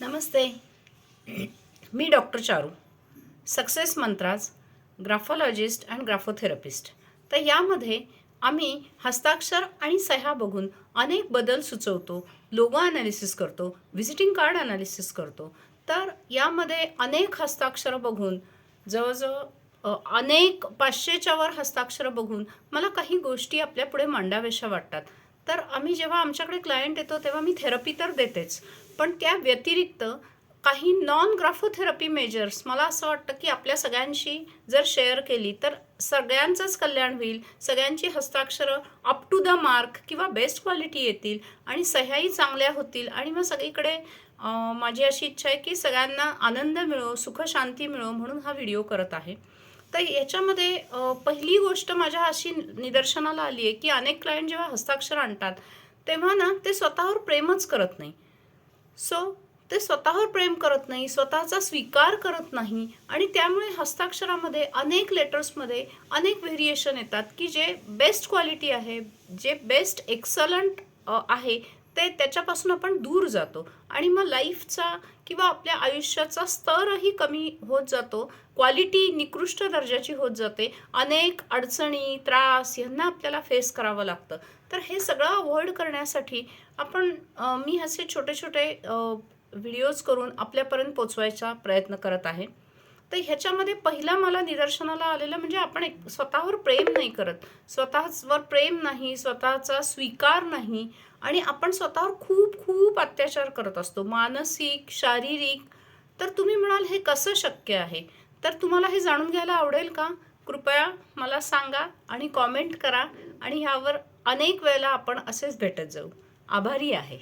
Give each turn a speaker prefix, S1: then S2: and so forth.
S1: नमस्ते. मी doctor Charu, success mantras, graphologist and graphotherapist. तर यामध्ये आम्ही हस्ताक्षर आणि सह्या बघून अनेक बदल सुचवतो, लोगो ॲनालिसिस करतो, व्हिजिटिंग कार्ड ॲनालिसिस करतो. तर यामध्ये अनेक हस्ताक्षरं बघून जवळजवळ अनेक 500च्या वर हस्ताक्षरं बघून मला काही गोष्टी आपल्यापुढे मांडाव्याशा वाटतात. तर आम्ही जेव्हा आमच्याकडे क्लायंट येतो तेव्हा मी थेरपी तर देतेच, पण त्या व्यतिरिक्त काही नॉन ग्राफोथेरपी मेजर्स मला असं वाटतं की आपल्या सगळ्यांशी जर शेअर केली तर सगळ्यांचंच कल्याण होईल. सगळ्यांची हस्ताक्षरं अप टू द मार्क किंवा बेस्ट क्वालिटी येतील आणि सह्याही चांगल्या होतील आणि मग सगळीकडे माझी अशी इच्छा आहे की सगळ्यांना आनंद मिळो, सुख शांती मिळो, म्हणून हा व्हिडिओ करत आहे. तर याच्यामध्ये पहिली गोष्ट माझ्या अशी निदर्शनाला आली आहे की अनेक क्लायंट जेव्हा हस्ताक्षर आणतात तेव्हा ना ते स्वतःवर प्रेमच करत नाही. ते स्वतःवर प्रेम करत नाही, स्वतःचा स्वीकार करत नाही आणि त्यामुळे हस्ताक्षरामध्ये अनेक लेटर्समध्ये अनेक व्हेरिएशन येतात की जे बेस्ट क्वालिटी आहे, जे बेस्ट एक्सलंट आहे, ते त्याच्यापासून आपण दूर जातो आणि मग लाईफचा किंवा आपल्या आयुष्याचा स्तरही कमी होत जातो. क्वालिटी निकृष्ट दर्जाची होत जाते. अनेक अडचणी, त्रास यांना आपल्याला फेस करावं लागतं. तर हे सगळं अव्हॉइड करण्यासाठी मी असे छोटे-छोटे व्हिडिओज करून आपल्यापर्यंत पोहोचवायचा प्रयत्न करत आहे. तर ह्याच्यामध्ये पहिला मला निदर्शनाला आलेलं म्हणजे आपण स्वतःवर प्रेम नाही करत. स्वतःवर प्रेम नाही, स्वतःचा स्वीकार नाही आणि आपण स्वतःवर खूप खूप अत्याचार करत असतो, मानसिक, शारीरिक. तर तुम्ही म्हणाल हे कसं शक्य आहे? तर तुम्हाला हे जाणून घ्यायला आवडेल का? कृपया मला सांगा आणि कॉमेंट करा आणि ह्यावर अनेक वेळेला आपण असेच भेटत जाऊ. आभारी आहे.